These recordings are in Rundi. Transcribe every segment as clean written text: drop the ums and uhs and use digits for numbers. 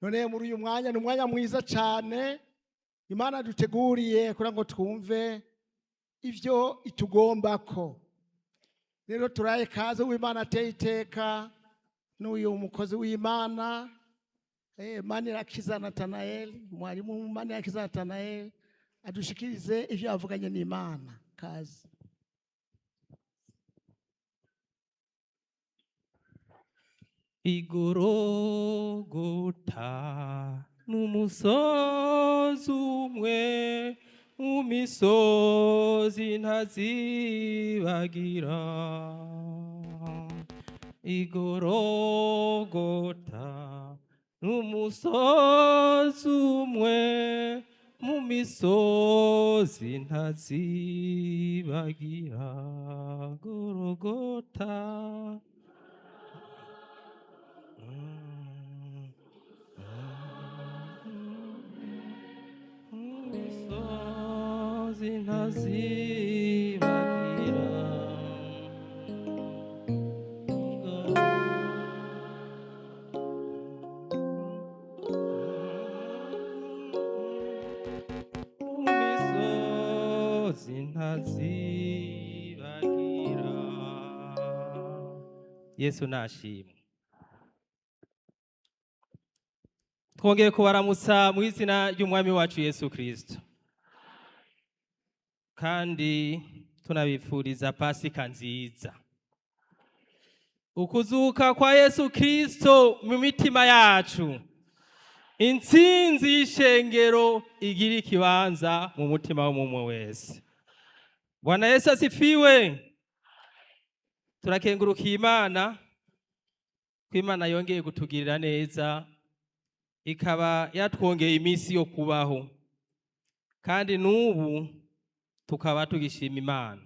none muri uyu mwanya ni umwanya mwiza cyane Imana duteguriye kugira ngo twumve ivyo itugombako. Rero turaye kaze w'Imana ateye iteka n'uyu mukozi w'Imana Manirakiza Nathanael, mwarimu Manirakiza Nathanael, adushikirize ivyo yavuganye n'Imana. Kaze. Igorogota n'umusozi umwe mu misozi ntazibagira. Igorogota n'umusozi umwe mu misozi ntazibagira. Gorogota ntazibagira. Imisozi ntazibagira. Yesu nashimwe. Twongeye kubaramutsa mu izina ry'umwami wacu Yesu Kristo, kandi tunabifuriza Pasika nziza. Ukuzuka kwa Yesu Kristo mu mitima yacu, intsinzi y'ishengero igira ikibanza mu mutima w'umwe wese. Bwana Yesu asifiwe. Turakengurukiye Imana ko Imana yongeye kutugirira neza, ikaba yatwongeye iminsi yo kubaho, kandi n'ubu tukaba tugishima Imana.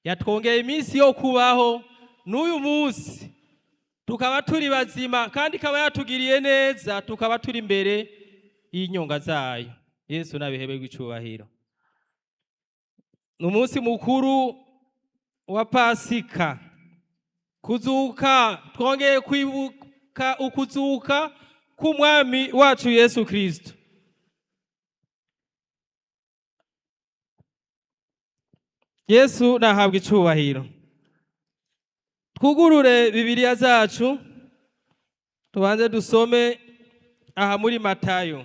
Yatwongeye iminsi yo kubaho, n'uyu munsi tukaba turi bazima, kandi ikaba yatugiriye neza, tukaba turi imbere y'inyonga zayo. Yesu nabiheberwe icubahiro. N'umunsi mukuru wa Pasika, kuzuka, twongeye kwibuka ukuzuka k'umwami wacu Yesu Kristo. Yesu nahabwa icubahiro. Twugurure Bibiliya zacu, tubanze dusome aha muri Matayo.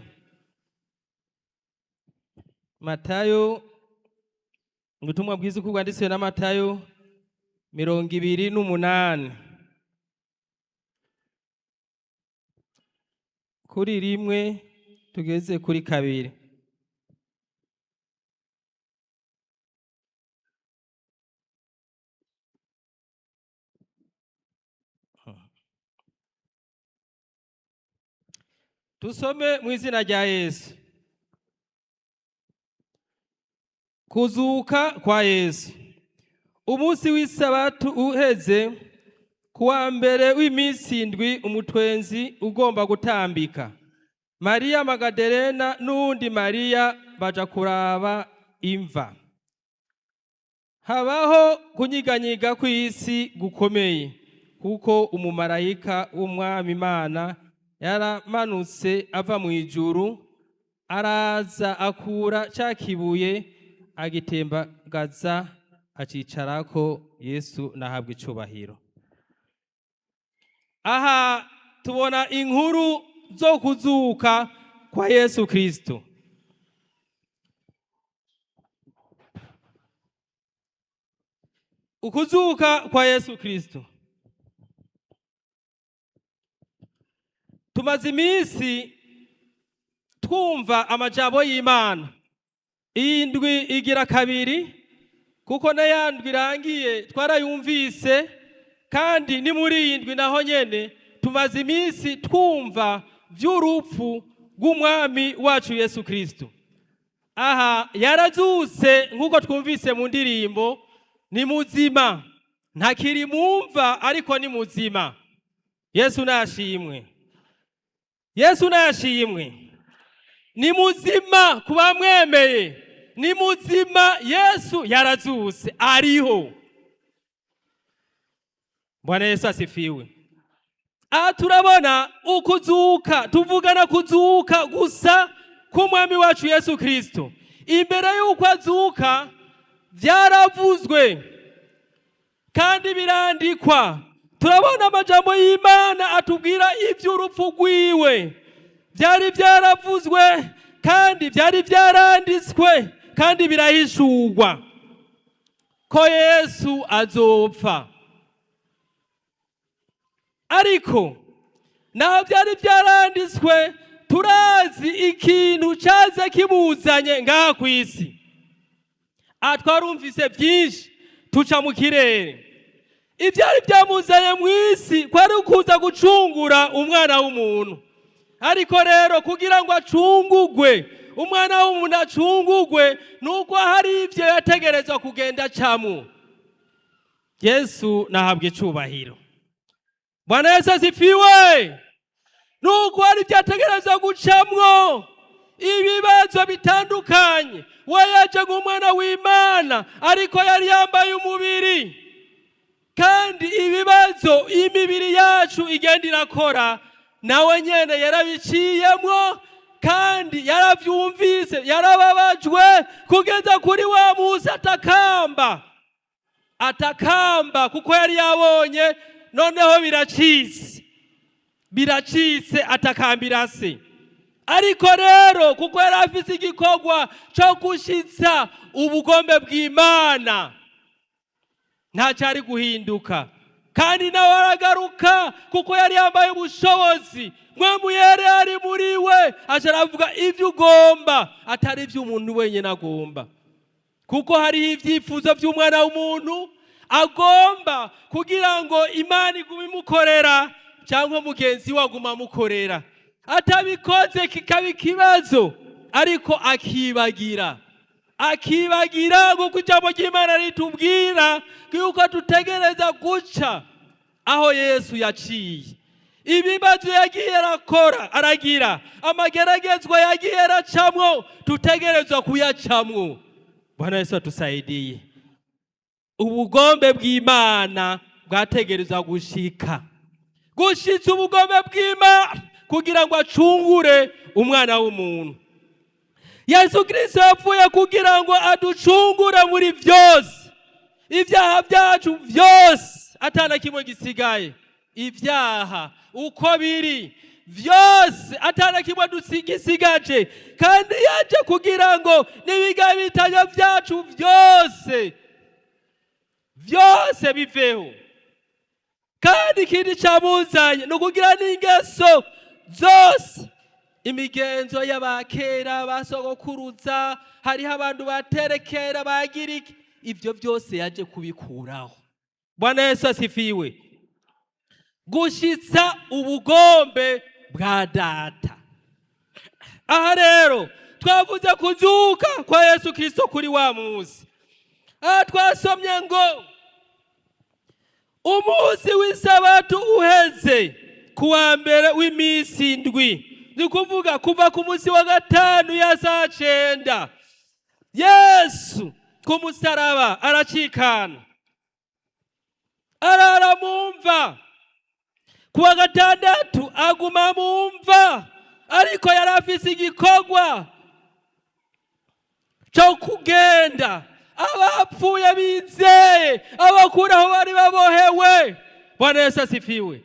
Matayo, ubutumwa bwiza uko bwanditswe na Matayo 28. Kuri rimwe tugeze kuri kabiri. Tusome mu izina rya Yesu. Kuzuka kwa Yesu. Umunsi w'Isabato uheze, kuwa mbere w'iminsi indwi umutwenzi ugomba gutambika, Mariya Magadarena n'undi Mariya baja kuraba imva. Habaho kunyiganyiga kw'isi gukomeye, kuko umumarayika w'Umwami Imana yaramanutse ava mu ijuru, araza akura ca kibuye agitembagaza acicarako. Yesu nahabwa icubahiro. Aha tubona inkuru zo kuzuka kwa Yesu Kristo. Ukuzuka kwa Yesu Kristo, tumaze iminsi twumva amajambo y'Imana. Iyi ndwi igira kabiri, kuko n'ayandwi irangiye twarayumvise, kandi ni muri iyi ndwi naho nyene tumaze iminsi twumva vy'urupfu rw'umwami wacu Yesu Kristo. Aha yarazutse nk'uko twumvise mu ndirimbo, ni muzima, ntakiri mumva ariko ni muzima. Yesu nashimwe. Yesu nashimwe. Ni muzima kuba mwemeye, ni muzima. Yesu yarazutse, ariho. Bwana Yesu asifiwe. aha turabona ukuzuka, tuvugana kuzuka gusa k'umwami wacu Yesu Kristo. Imbere y'uko azuka vyaravuzwe kandi birandikwa. Turabona amajambo y'Imana atubwira ivy'urupfu rwiwe, vyari vyaravuzwe kandi vyari vyaranditswe kandi birahishurwa ko Yesu azopfa. Ariko naho vyari vyaranditswe, turazi ikintu caza kimuzanye ngaha kw'isi. Twarumvise vyinshi tuca mu kirere. Ivyari vyamuzanye mw'isi kwari ukuza gucungura umwana w'umuntu. Ariko rero kugira ngo acungurwe, umwana w'umuntu acungurwe, nuko hari ivyo yategerezwa kugenda acamwo. Yesu nahabwe icubahiro. Bwana Yesu asifiwe. Nuko hari ivyo yategerezwa gucamwo ibibazo bitandukanye. We yaje nk'umwana w'Imana, ariko yari yambaye umubiri. Kandi ibibazo imibiri yacu igenda irakora, nawe nyene yarabiciyemwo kandi yaravyumvise, yarababajwe kugeza kuri wa musi atakamba kuko yari yabonye noneho biracitse atakambira se. Ariko rero kuko yari afise igikorwa cyo gushitsa ubugombe bw'Imana, nta cyari guhinduka. Kandi nawe aragaruka kuko yari yambaye ubushobozi, mwemu yari ari muri we, aje aravuga ivyo ugomba atari ivyo umuntu wenyene agomba. Kuko hari ivyifuzo vy'umwana w'umuntu agomba kugira ngo Imana igume imukorera cyangwa mugenzi we aguma amukorera. Atabikoze kikaba ikibazo, ariko akibagira kuko ijambo ry'Imana ritubwira yuko tutegereza guca aho Yesu yaciye. Ibibazo yagiye aragira, amageragezwa yagiye aracamwo, tutegerezwa kuyacamwo. Bwana Yesu atusaidie. Ubugombe bw'Imana bwategerezwa gushitsa ubugombe bw'Imana kugira ngo acungure umwana w'umuntu. Yesu Kristo yapfuye kugira ngo aducungure muri vyose, ivyaha vyacu vyose atana kimwe gisigaye. Ivyaha uko biri vyose atana kimwe gisigaje, kandi yaje kugira ngo n'ibigabitanya vyacu vyose biveho. Kandi ikindi camuzanye nukugira n'ingeso zose, imigenzo y'abakera basogokuruza, hariho abantu baterekera bagira iki, ivyo vyose yaje kubikuraho. Bwana Yesu asifiwe. Gushitsa ubugombe bwa Data. Aha rero twavuze kuzuka kwa Yesu Kristo kuri wa musi. Twasomye ngo umunsi w'isabato uheze kuwa mbere w'imisi indwi, ni kuvuga kuva ku munsi wa gatanu ya saa 9, Yesu ku musaraba aracikana, arara mumva. Kuwa gatandatu aguma mumva, ariko yari afise igikorwa cyo kugenda abapfuye bizeye, abakuraho bari babohewe. Bwana Yesu asifiwe.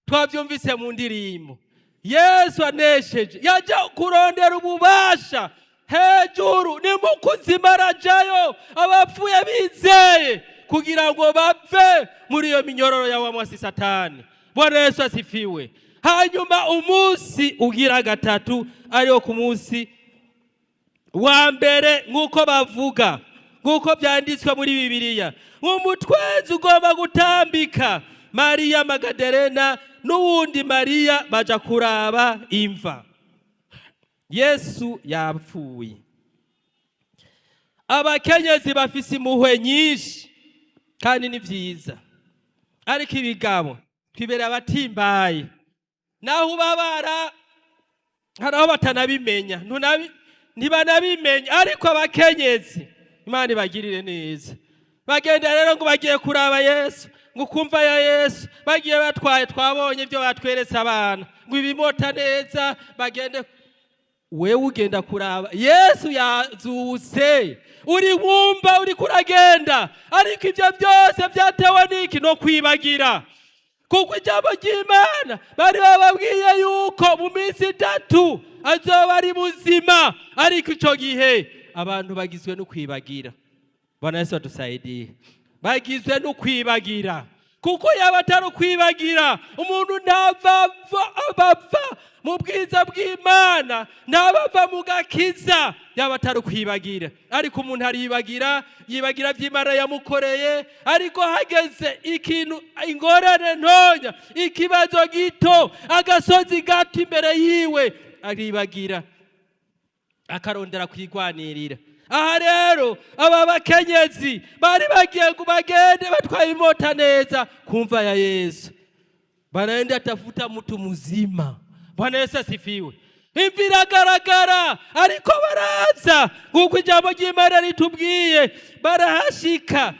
Twavyumvise mu ndirimbo. Yesu anesheje, yaje kurondera ububasha hejuru, ni mu kuzima arajayo, abapfuye bizeye kugira ngo bapfe muri iyo minyororo ya wa mwasi Satani. Bwana Yesu asifiwe. Hanyuma umunsi ugira gatatu, ariyo ku munsi wa mbere nk'uko bavuga, nk'uko byanditswe muri Bibiliya, umutwenzi ugomba gutambika, Mariya Magadarena n'uwundi Mariya baja kuraba imva. Yesu yapfuye. Abakenyezi bafise impuhwe nyinshi kandi ni vyiza, ariko ibigabo twibere abatimbaye, naho ubabara haraho batanabimenya, ntibanabimenya. Ariko abakenyezi Imana ibagirire neza, bagenda rero ngo bagiye kuraba Yesu, ngo kumva ya Yesu bagiye batwaye, twabonye ibyo batweretse abana ngo ibimota neza bagende. Wewe ugenda kuraba Yesu yazutse, uri wumva uri kuragenda, ariko ibyo byose byatewe n'iki? No kwibagira. Kuko ijambo ry'Imana bari bababwiye yuko mu minsi 3 azoba ari muzima, ariko icyo gihe abantu bagizwe no kwibagira. Bwana Yesu adusaidie. Bagizwe no kwibagira. Kuko yaba atari kwibagira, umuntu ntavava mu bwiza bw'Imana, ntabava mu gakiza, yaba atari kwibagira. Ariko umuntu aribagira, yibagira by'Imana yamukoreye, ariko hageze ikintu, ingorane ntonya, ikibazo gito, agasozi gato imbere yiwe, aribagira akarondera kwigwanirira. Aha rero aba bakenyezi bari bagiye ngo bagende batwaye imota neza kumva ya Yesu, banaenda tafuta mtu mzima. Bwana Yesu asifiwe. Imvi iragaragara, ariko baraza kuko ijambo ry'Imana ritubwiye, barahashika.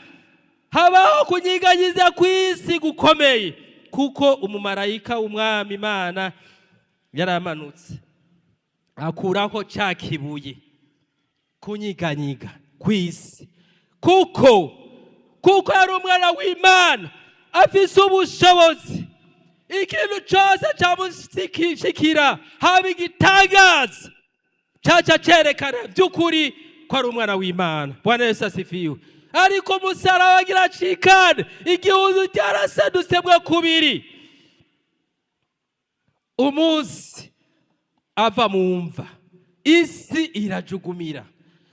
Habaho kunyiganyiza kw'isi gukomeye, kuko umumarayika w'Umwami Imana yaramanutse akuraho cya kibuye. Kunyiganyiga kw'isi, kuko ari umwana w'Imana afise ubushobozi. Ikintu cyose cyamushikira, haba igitangaza cyaca cyerekana by'ukuri ko ari umwana w'Imana. Bwana Yesu asifiwe. Ariko umusaraba agira acikane, igihuzu cyarasadutse bwo kubiri. Umunsi ava mu mva, isi irajugumira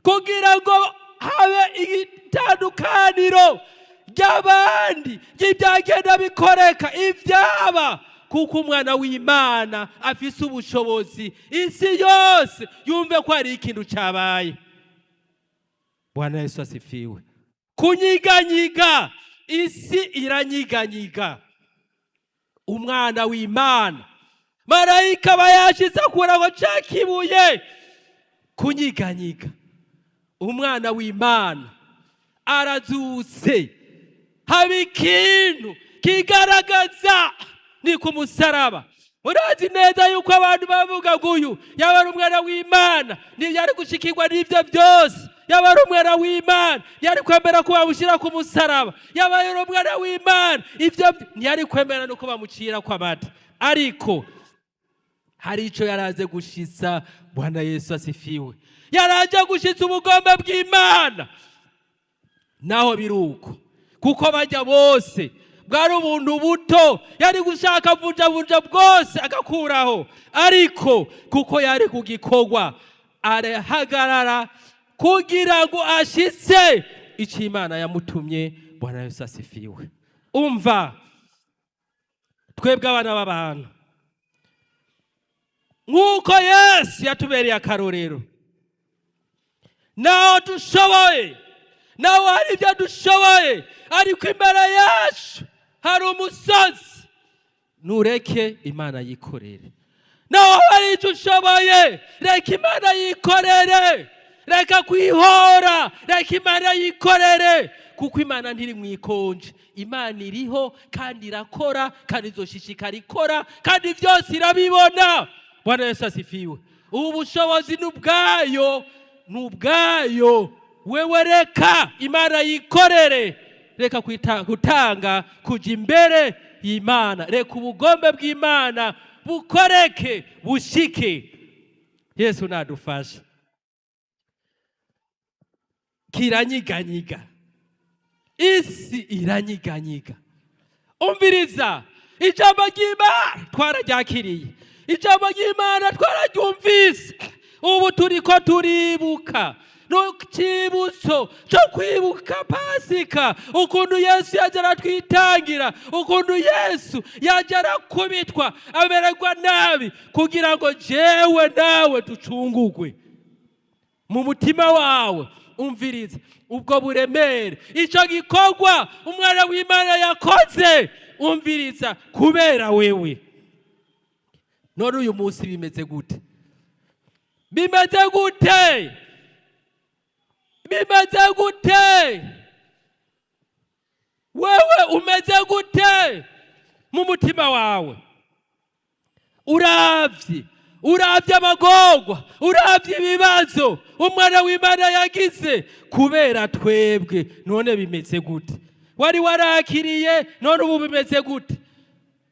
kugira ngo habe itandukaniro ry'abandi ry'ibyagenda bikoreka ibyaba, kuko umwana w'Imana afise ubushobozi, isi yose yumve ko ari ikintu cyabaye. Bwana Yesu asifiwe. Kunyiganyiga, isi iranyiganyiga. Umwana w'Imana, marayika bayashize kuraho cya kibuye. Kunyiganyiga, umwana w'Imana arazutse. Haba ikintu kigaragaza ni ku musaraba. Murazi neza yuko abantu bavuga ngo uyu yaba ari umwana w'Imana, ntiyari gushikirwa n'ibyo byose. Yaba ari umwana w'Imana, ntiyari kwemera ko bamushyira ku musaraba. Yaba ari umwana w'Imana, ibyo ntiyari kwemera no ko bamucira kwa mata. Ariko hari icyo yaraze gushitsa. Bwana Yesu asifiwe. Yaraje gushitsa ubugombe bw'Imana. Naho biruko, kuko bajya bose bwari ubuntu buto, yari gushaka vunja bwose agakuraho. Ariko kuko yari kugikorwa, arahagarara kugira ngo ashitse icyo Imana yamutumye. Bwana Yesu asifiwe. Umva, twebwe abana b'abantu, nk'uko Yesu yatubereye akarorero, naho dushoboye, naho hari ibyo dushoboye, ariko imbere yacu hari umusozi. Nureke Imana yikorere. Naho hari icyo ushoboye, reka Imana yikorere. Reka kwihora, reka Imana yikorere. Kuko Imana ntiri mwikonje. Imana iriho kandi irakora, kandi izoshishikara ikora, kandi byose irabibona. Bwana Yesu asifiwe. Ubu bushobozi n'ubwayo. Wewe reka Imana yikorere. Reka gutanga kuja imbere y'Imana. Reka ubugombe bw'Imana bukoreke, bushike. Yesu nadufasha. Kiranyiganyiga, isi iranyiganyiga. Umviriza, ijambo ry'Imana twararyakiriye, ijambo ry'Imana twararyumvise. Ubu turiko turibuka n'ikibutso cyo kwibuka Pasika, ukuntu Yesu yajya twitangira, ukuntu Yesu yajya kubitwa amererwa nabi, kugira ngo jewe nawe tucungugwe mu mutima wawe. Umviriza ubwo buremere icyo gikorwa umwana w'Imana yakoze. Umviriza, kubera wewe. None uyu munsi bimeze gute? Bimeze wewe umeze gute mu mutima wawe? uravye amagorwa, uravye ibibazo umwana w'Imana yagize kubera twebwe, none bimeze gute? Wari warakiriye, none ubu bimeze gute?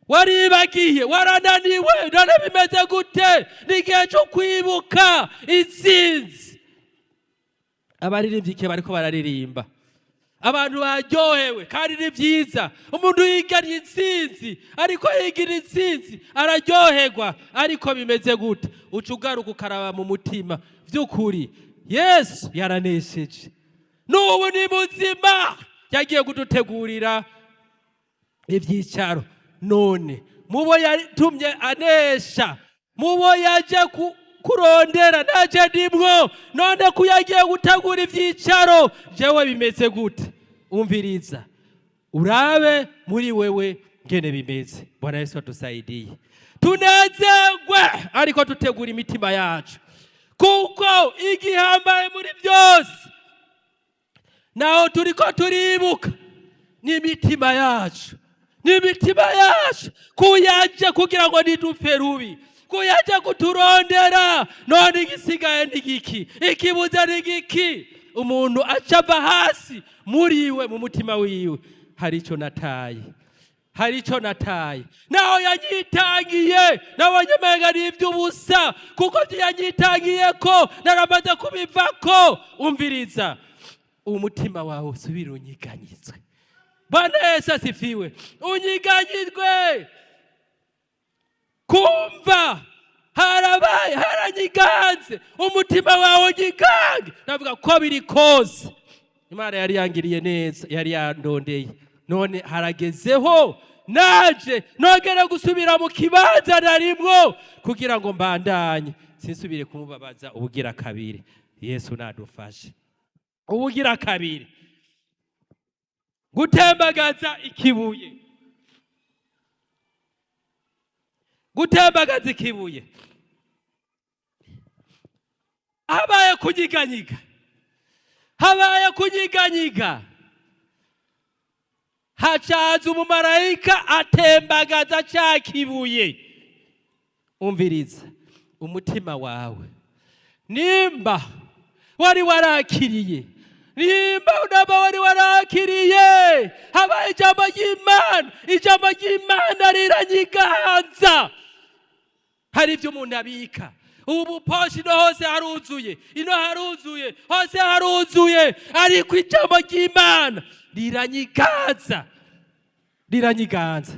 Waribagiye, warananiwe, none bimeze gute? Nigihe cyo kwibuka intsinzi. Abaririmbyi bariko bararirimba, abantu baryohewe, kandi ni byiza. Umuntu yigana intsinzi, ariko yigira intsinzi araryoherwa, ariko bimeze gute? Uca ugaruka ukaraba mu mutima, vy'ukuri Yesu yaranesheje, n'ubu ni muzima, yagiye kudutegurira ivyicaro. None mubo yatumye anesha, mubo yaje kurondera, naje ndimwo, none kuyagiye gutegura ivyicaro, jewe bimeze gute? Umviriza, urabe muri wewe ngene bimeze. Bwana Yesu atusaidie tunezerwe, ariko tutegura imitima yacu, kuko igihambaye muri byose naho turiko turibuka ni imitima yacu, ni imitima yacu, kuyaje kugira ngo ntidupfe rubi, kuyaje kuturondera. None igisigaye n'igiki? Ikibuze n'igiki? Umuntu acava hasi muriwe, mu mutima wiwe hari ico nataye, hari ico nataye. Naho yanyitangiye, nabonye umenga ni ivy'ubusa, kuko yanyitangiye ko naramaze kubivako. Umviriza, umutima wawe usubire unyiganyizwe. Bwana Yesu asifiwe. Unyiganyizwe, kumva harabaye, haranyiganze, umutima wawe unyigange. Navuga ko biri kose Imana yari yangiriye neza, yari yandondeye, none haragezeho naje nogera gusubira mu kibanza narimwo, kugira ngo mbandanye, sinsubire kumubabaza ubugira kabiri. Yesu nadufashe. Ubugira kabiri, gutembagaza ikibuye, gutembagaza ikibuye. Habaye kunyiganyiga, habaye kunyiganyiga, hacaza umumarayika atembagaza ca kibuye. Umviriza, umutima wawe nimba wari warakiriye, nimba unaba wari warakiriye, habaye ijambo ry'Imana, ijambo ry'Imana riranyiganza. Hari ibyo umuntu abika, ubu poshi no hose haruzuye, ino haruzuye, hose haruzuye, ariko ijambo ry'Imana riranyiganza, riranyiganza.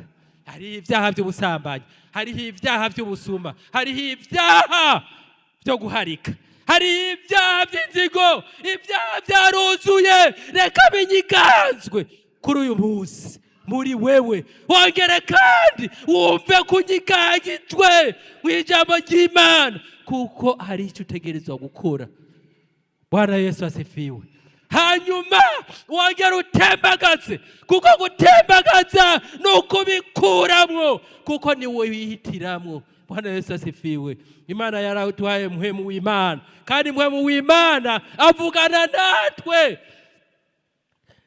Hari ibyaha by'ubusambanyi, hariho ibyaha by'ubusuma, hariho ibyaha byo guharika, hari ibyaha by'inzigo, ibyaha byaruzuye. Reka binyiganzwe kuri uyu munsi muri wewe, wongere kandi wumve kunyiganyijwe mu ijambo ry'Imana, kuko hari icyo utegerezwa gukora. Bwana Yesu asifiwe. Hanyuma wongere utembagaze, kuko gutembagaza ni ukubikuramwo, kuko ni wowe wihitiramwo. Bwana Yesu asifiwe. Imana yaraduhaye muhemu w'Imana, kandi muhemu w'Imana avugana natwe,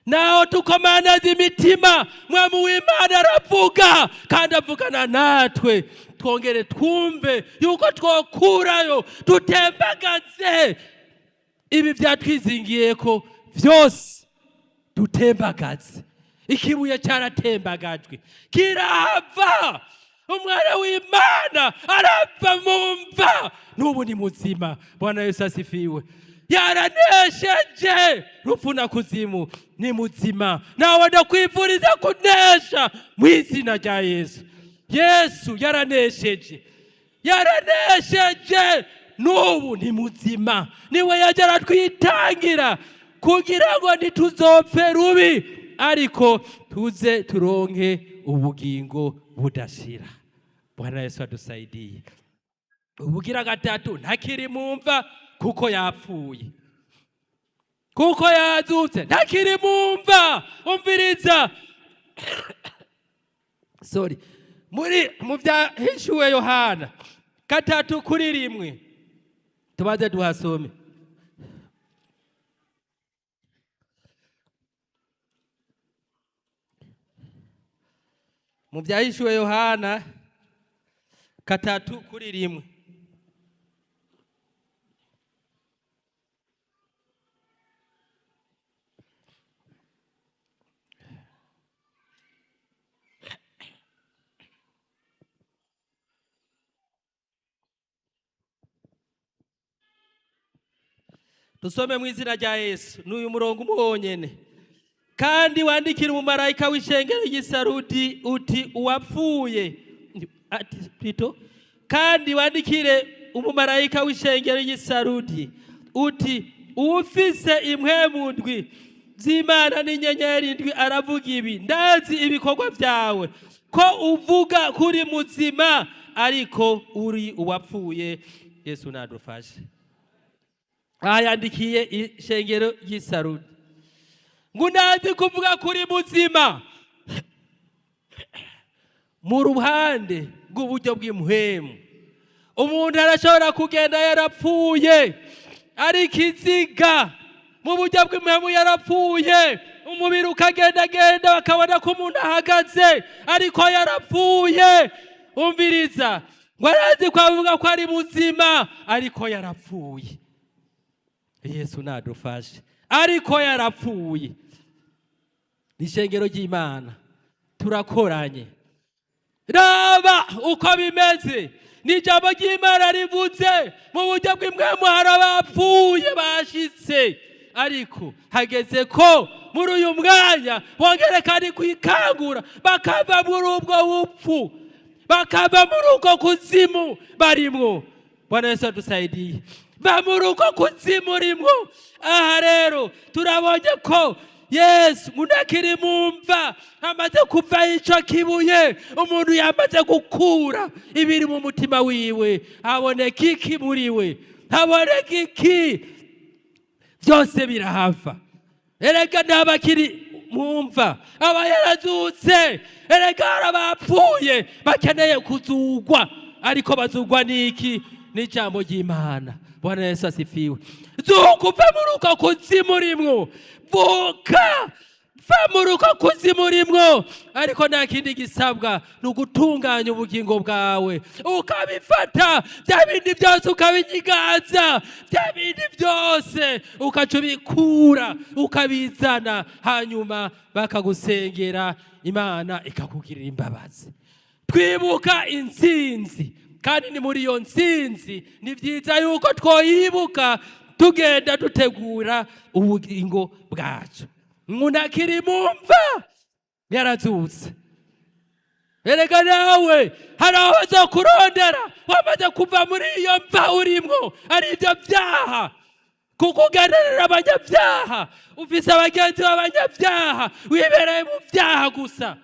naho tukomanaza imitima, muhemu w'Imana aravuga kandi avugana natwe. Twongere twumve yuko twokurayo, tutembagaze ibi byatwizingiyeko byose, dutembagaze. Ikibuye cyaratembagajwe kirahava, umwana w'Imana arapfa mumva, n'ubu ni muzima. Bwana Yesu asifiwe. Yaranesheje rupfu na kuzimu, ni muzima. Nawe ndakwifuriza kunesha mu izina rya Yesu. Yesu yaranesheje, yaranesheje, n'ubu ni muzima. Niwe yaje aratwitangira kugira ngo ntituzopfe rubi, ariko tuze turonke ubugingo budashira. Bwana Yesu adusaidie. Ubugira gatatu, ntakiri mumva kuko yapfuye, kuko yazutse, ntakiri mumva. Umviriza sorry, mu byahishuwe Yohana 3:1 tubaze duhasome. mu byahishuwe Yohana 3:1. Dusome mu izina rya Yesu n'uyu murongo umuhonyene. Kandi wandikira umumarayika w'ishengero ry'Isarudi uti uwapfuye kandi wandikire umumarayika w'ishengero ry'Isarudi uti ufise impwemu ndwi z'Imana n'inyenyeri ndwi aravuga ibi: ndazi ibikorwa byawe ko uvuga kuri muzima ariko uri uwapfuye. Yesu nadufashe. Ayandikiye ishengero ry'Isarudi ngo ndazi kuvuga kuri muzima mu ruhande rw'uburyo bw'impwemu. Umuntu arashobora kugenda yarapfuye ari kiziga, mu buryo bw'impwemu yarapfuye, umubiri ukagendagenda bakabona ko umuntu ahagaze ariko yarapfuye. Umviriza, ngo arazi ko avuga ko ari muzima ariko yarapfuye. Yesu nadufashe. Ariko yarapfuye. Ishengero ry'Imana turakoranye. Raba uko bimeze. N'ijambo ry'Imana rivuze mu buryo bw'impwemu hari abapfuye bashitse, ariko hageze ko muri uyu mwanya bongerekana kwikangura bakava muri ubwo bupfu, bakava muri uko kuzimu barimwo. Bwana Yesu adusaidiye. Va muri uko kuzimu rimwo. Aha rero turabonye ko Yesu munakiri mumva amaze kuva ico kibuye, umuntu yamaze gukura ibiri mu mutima wiwe, haboneka iki muri we, haboneka iki, byose birahava. Erega ntabakiri mumva, aba yarazutse. Erega arabapfuye bakeneye kuzugwa, ariko bazugwa niki? N'ijambo ry'Imana. Bwana Yesu asifiwe. Zukuva muri uko kuzimu rimwo, vuka va muri uko kuzimu rimwo, ariko nta kindi gisabwa ni ugutunganya ubugingo bwawe, ukabifata bya bindi byose ukabinyigaza, bya bindi byose ukaca ubikura ukabizana, hanyuma bakagusengera, Imana ikakugirira imbabazi. Twibuka intsinzi, kandi ni muri iyo ntsinzi ni byiza yuko twoyibuka tugenda dutegura ubugingo bwacu. Munakiri mumva yarazutse. Erega nawe hari aho bazokurondera wamaze kuva muri iyo mva urimwo, ari ibyo byaha, kukuganirira abanyabyaha, ufise abagenzi b'abanyabyaha, wibereye mu byaha gusa.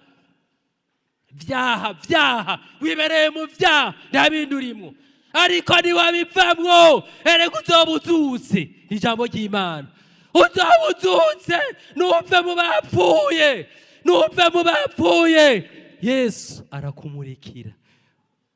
Vyaha wibereye mu vyaha, nta bindi urimo. Ariko niwabivamwo, erega uzobuzutse. Ijambo ry'Imana, uzobuzutse, numve mu bapfuye, numve mu bapfuye. Yesu arakumurikira.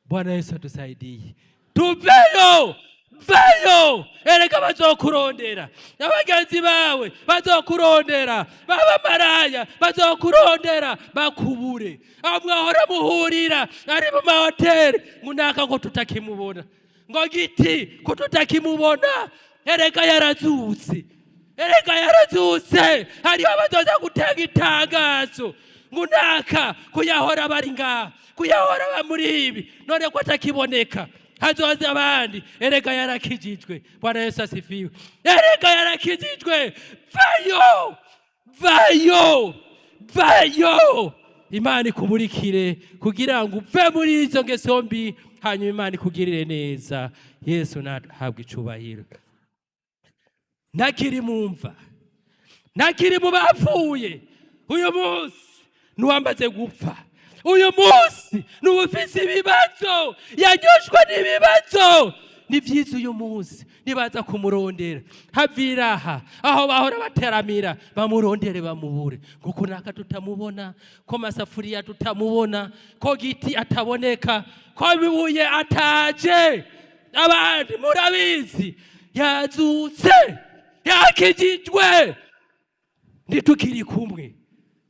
Bwana Yesu adusaidiye. Tuveyo, vayo. Erega bazokurondera, abagenzi bawe bazokurondera, baba maraya bazokurondera bakubure. Amwahora muhurira ari mu mahoteli, ngunaka ngo tutakimubona, ngo giti ko tutakimubona. Erega yarazutse, erega yarazutse. Hariho abazoza gutanga itangazo, ngunaka kuyahora bari ngaha, kuyahora bamuri ibi, none ko atakiboneka. Hazoza abandi. Erega yarakijijwe. Bwana Yesu asifiwe. Erega yarakijijwe. Vayo, vayo, vayo. Imana ikumurikire kugira ngo uve muri izo ngeso mbi, hanyuma Imana ikugirire neza. Yesu nahabwe icubahiro. Nakiri mumva, nakiri mu bapfuye, uyu munsi nuwamaze gupfa. Uyu munsi n'ubufise ibibazo, yanyoshwe n'ibibazo. Ni byiza uyu munsi nibaza kumurondera, haviraha aho bahora bateramira, bamurondere bamubure. Kuko naka tutamubona, ko masafuriya tutamubona, ko giti ataboneka, ko bibuye ataje. Abandi murabizi yazutse, yakijijwe. Nitukiri kumwe,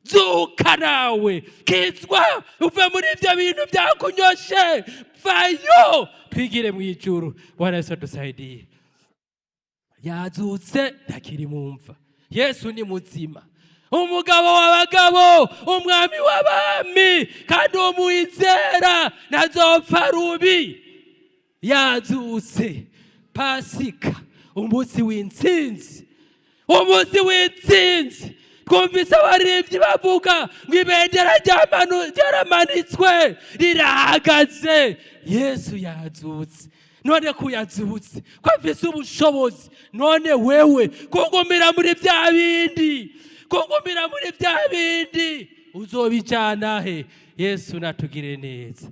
zuka nawe, kizwa uve muri ibyo bintu byakunyoshe, vayo twigire mu ijuru. Bwana Yesu adusaidie. Yazutse ntakiri mu mva. Yesu ni muzima, umugabo w'abagabo, umwami w'abami, kandi umwizera ntazopfa rubi. Yazutse. Pasika, umunsi w'intsinzi, umunsi w'intsinzi. Twumvise abaririmbyi bavuga ngo ibendera ryaramanitswe rirahagaze. Yesu yazutse. None ko yazutse, ko afise ubushobozi, none wewe kugumira muri bya bindi, kugumira muri bya bindi, uzobijana he? Yesu natugire neza.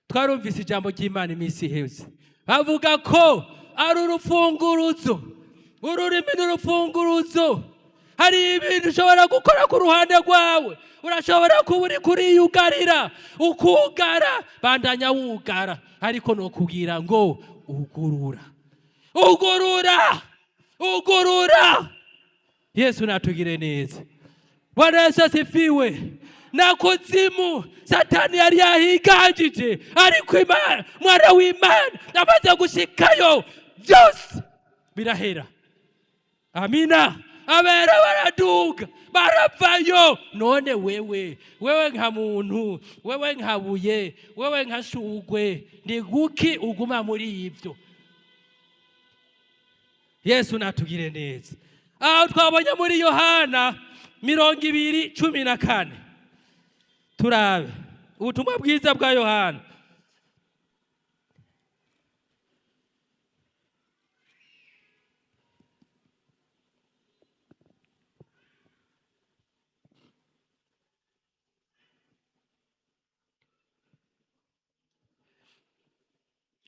Twarumvise ijambo ry'Imana iminsi iheze, bavuga ko ari urufunguruzo. Ururimi n'urufunguruzo. Hari ibintu ushobora gukora ku ruhande rwawe. Urashobora kuba uri kuriyugarira, ukugara, bandanya wugara, ariko no kugira ngo ugurura, ugurura, ugurura. Yesu natugire neza. Bwana Yesu asifiwe. Na kuzimu Satani yari yahigajije, ariko Imana, mwana w'Imana amaze gushikayo, byose birahera. Amina. Abera baraduga, baravayo. None wewe nka muntu, wewe nka buye, wewe nka shugwe, ni guki uguma muri ibyo? Yesu natugire neza. Aho twabonye muri Yohana 20:14. Turabe ubutumwa bwiza bwa Yohana.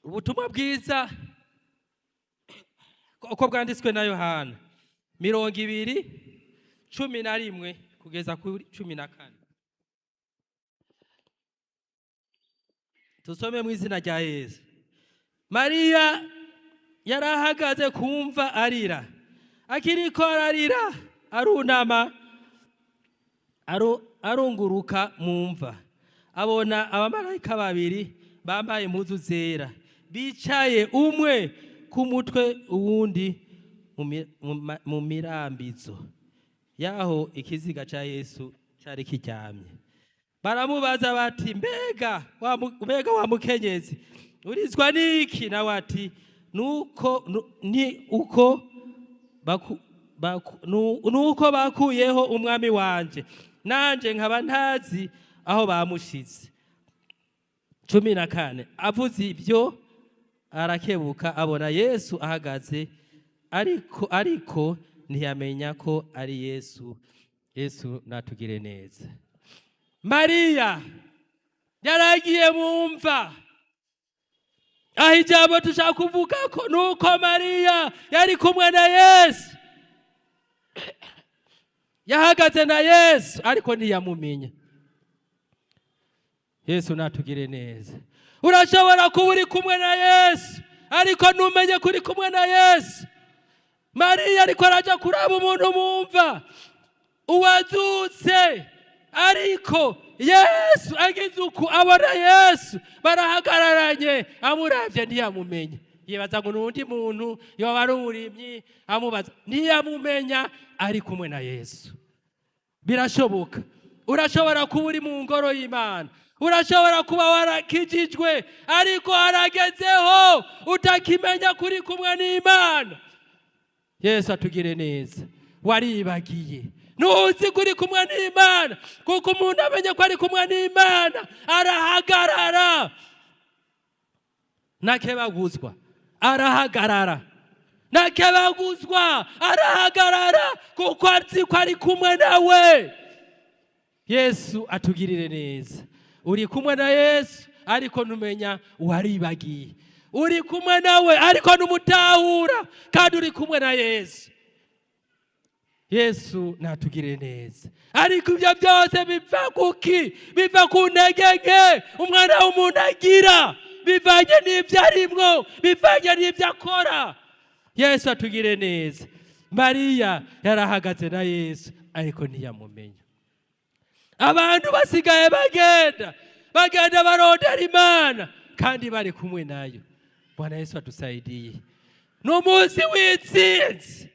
Ubutumwa bwiza uko bwanditswe na Yohana 20:11 kugeza kuri 14. Tusome mu izina rya Yesu. Mariya yarahagaze kumva arira. Akiriko ararira, arunama, arunguruka mu mva. Abona abamarayika babiri bambaye impuzu zera, bicaye umwe ku mutwe uwundi mu mirambizo yaho ikiziga ca Yesu cari kiryamye. Baramubaza bati, mbega wa mukenyezi, urizwa niki? Nawe ati, nuko bakuyeho umwami wanje, nanje nkaba ntazi aho bamushize. 14. Avuze ibyo arakebuka, abona Yesu ahagaze, ariko ntiyamenya ko ari Yesu. Yesu natugire neza. Mariya yaragiye mu mva. Aho ijambo dushaka kuvuga ko nuko Mariya yari kumwe na Yesu, yahagaze na Yesu, ariko ntiyamumenya. Yesu natugire neza. Urashobora kuba uri kumwe na Yesu, ariko ntumenye kuri kumwe na Yesu. Mariya ariko araja kuraba umuntu mu mva, uwazutse, ariko Yesu agize uku abona Yesu, barahagararanye, amuravye ntiyamumenya. Yibaza ngo n'undi muntu yoba ari umurimyi, amubaza ntiyamumenya, ari kumwe na Yesu. Birashoboka. Urashobora kuba uri mu ngoro y'Imana, urashobora kuba warakijijwe, ariko haragezeho utakimenya kuri kumwe n'Imana. Yesu atugire neza. Waribagiye, ntuzi kuri kumwe n'Imana, kuko umuntu amenye ko ari kumwe n'Imana arahagarara. Nakebaguzwa arahagarara, nakebaguzwa arahagarara, kuko azi ko ari kumwe nawe. Yesu atugirire neza. Uri kumwe na Yesu, ariko numenya waribagiye. Uri kumwe nawe, ariko numutahura, kandi uri kumwe na Yesu. Yesu natugirire neza. Ariko ibyo byose biva kuki? Biva ku ntege nke umwana w'umuntu agira, bivanye n'ibyo arimwo, bivanye n'ibyo akora. Yesu atugire neza. Mariya yarahagaze na Yesu, ariko ntiyamumenya. abantu basigaye bagenda barondera Imana kandi bari kumwe nayo. Bwana Yesu atusaidie. N'umunsi w'intsinzi.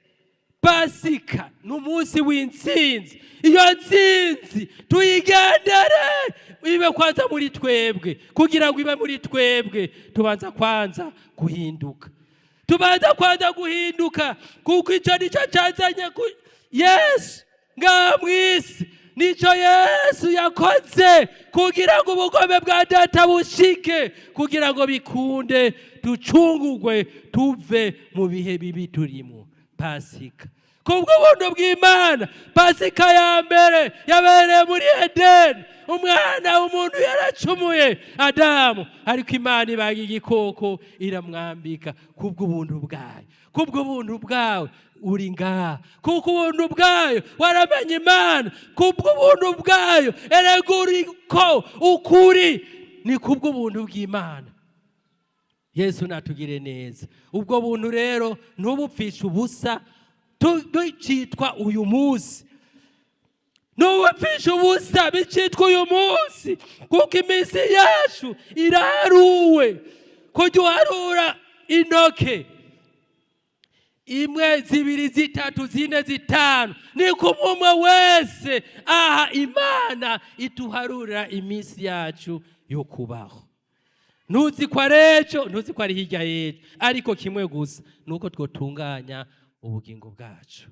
Pasika n'umunsi w'intsinzi. Iyo ntsinzi tuyigendere ibe kwanza muri twebwe. Kugira ngo ibe muri twebwe tubanza kwanza guhinduka. Kuko icyo nicyo cyazanye Yesu nga mwisi. Nico Yesu yakoze kugira ngo ubugome bwa data bushike, kugira ngo bikunde ducungurwe tuve mu bihe bibi turimo. Pasika kubwo buntu bw'Imana. Pasika ya mbere yabereye muri Edeni. Umwana w'umuntu yaracumuye Adamu, ariko Imana ibaga igikoko iramwambika. Kubwo buntu bwayo, kubwo buntu bwawe uri ngaha, kuko ubuntu bwayo waramenye Imana. Kubwo buntu bwayo erega uriko ukuri, ni kubwo buntu bw'Imana. Yesu natugire neza. Ubwo buntu rero ntubupfisha ubusa. Bicitwa uyu munsi, ntubupfisha ubusa, bicitwa uyu munsi, kuko iminsi yacu iraharuwe. Kujya uharura intoke, 1, 2, 3, 4, 5, ni kumwe wese aha Imana ituharura iminsi yacu yo kubaho. Ntuzi ko arejo, ntuzi ko ari hirya yejo, ariko kimwe gusa nuko twotunganya ubugingo bwacu.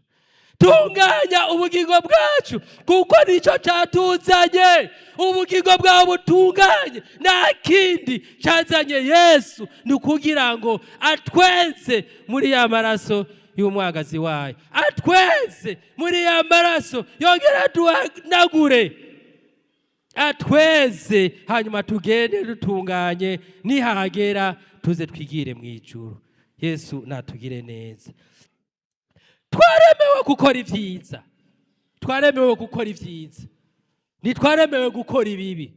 Tunganya ubugingo bwacu, kuko nico cyatuzanye. Ubugingo bwawe butunganye, nta kindi cyazanye Yesu, ni kugira ngo atweze muri ya maraso y'umwagazi wayo, atweze muri ya maraso yongera duhanagure, atweze hanyuma tugende dutunganye, nihagera tuze twigire mu ijuru. Yesu natugire neza. Twaremewe gukora ibyiza, twaremewe gukora ibyiza, ntitwaremewe gukora ibibi.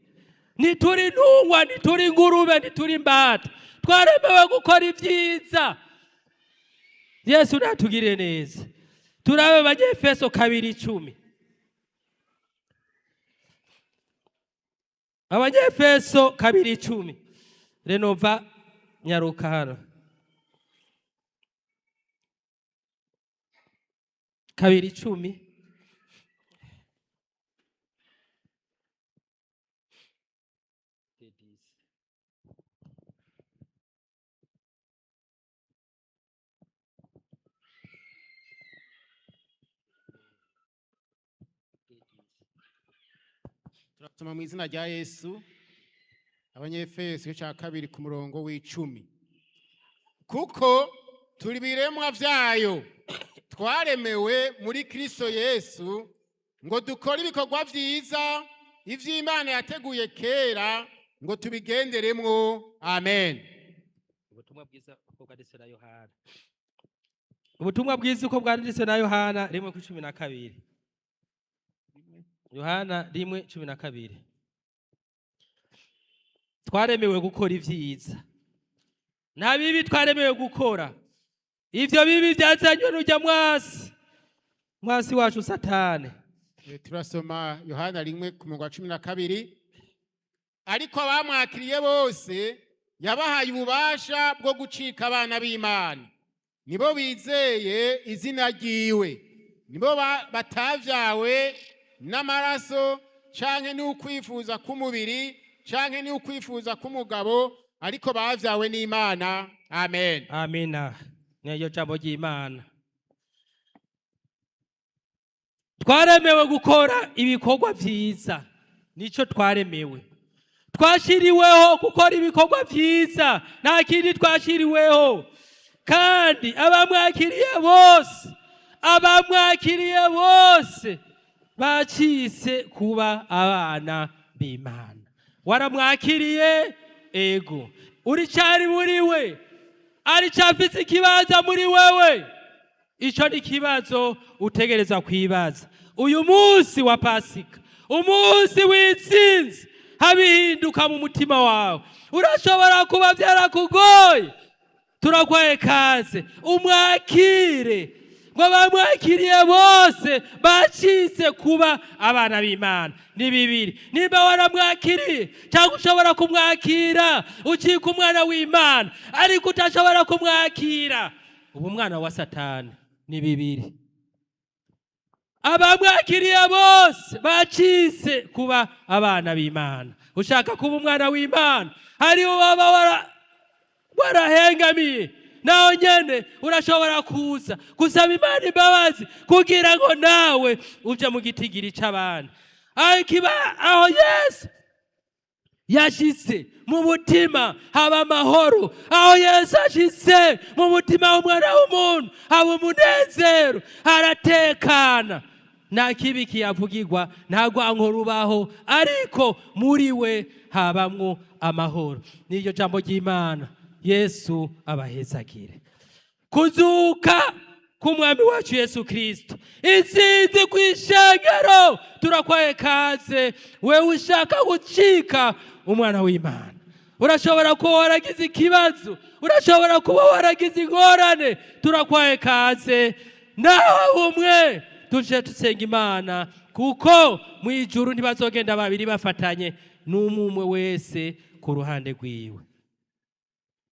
Ntituri ntungwa, ntituri ingurube, ntituri imbata, twaremewe gukora ibyiza. Yesu natugire neza. Turabe Abanyefeso 2:10. Abanyefeso 2:10. Renova nyaruka hano. 2:10. Turasoma mu izina rya Yesu. Abanyefeso 2 ku murongo w'10. Kuko turi biremwa vyayo, twaremewe muri Kristo Yesu ngo dukore ibikorwa vyiza ivy'Imana yateguye kera ngo tubigenderemwo. Amen. Ubutumwa bwiza uko bwanditse na Yohana. Ubutumwa bwiza uko bwanditse na Yohana 1:12. Yohana 1:12. Twaremewe gukora ivyiza, nta bibi twaremewe gukora. Ivyo bibi byazanywe n'ujya mwasi wacu Satani. Turasoma Yohana 1:12. Ariko abamwakiriye bose yabahaye ububasha bwo gucika abana b'Imana, nibo bizeye izina ryiwe, nibo batavyawe n'amaraso canke n'ukwifuza k'umubiri canke n'ukwifuza k'umugabo, ariko bavyawe n'Imana. Amen. Amina. Niyo jambo ry'Imana. Twaremewe gukora ibikorwa vyiza, nico twaremewe. Twashiriweho gukora ibikorwa vyiza, nta kindi twashiriweho. Kandi abamwakiriye bose bacise kuba abana b'Imana. Waramwakiriye, ego uri cyari muri we, ari cyafise ikibazo muri wewe. Ico ni kibazo utegereza kwibaza. Uyu munsi wa Pasika, umunsi w'intsinzi, habihinduka mu mutima wawe. Urashobora kuba byarakugoye, turakwaye kaze umwakire, ngo bamwakiriye bose bacitse kuba abana b'Imana. Ni bibiri. Niba waramwakiriye cyangwa ushobora kumwakira ukika umwana w'Imana ariko utashobora kumwakira ubu umwana wa Satani. Ni bibiri. Abamwakiriye bose bacitse kuba abana b'Imana. Ushaka kuba umwana w'Imana hariho baba warahengamiye, naho nyene urashobora kuza gusaba Imana imbabazi kugira ngo nawe uje mu gitigiri c'abana. Aho Yesu yashitse mu mutima haba amahoro. Aho Yesu ashitse mu mutima w'umwana w'umuntu haba umunezero, haratekana. Nta kibi kiyavugirwa, nta rwanko rubaho, ariko muri we habamwo amahoro. Niryo jambo ry'Imana. Yesu abahezagire. Kuzuka k'umwami wacu Yesu Kristo, intsinzi kw'ishengero. Turakwaye kaze wewe ushaka gucika umwana w'Imana. Urashobora kuba waragize ikibazo, urashobora kuba waragize ingorane. Turakwaye kaze nawe umwe tuje tusenga Imana, kuko mu ijuru ntibazogenda babiri bafatanye, n'umwe wese ku ruhande rwiwe.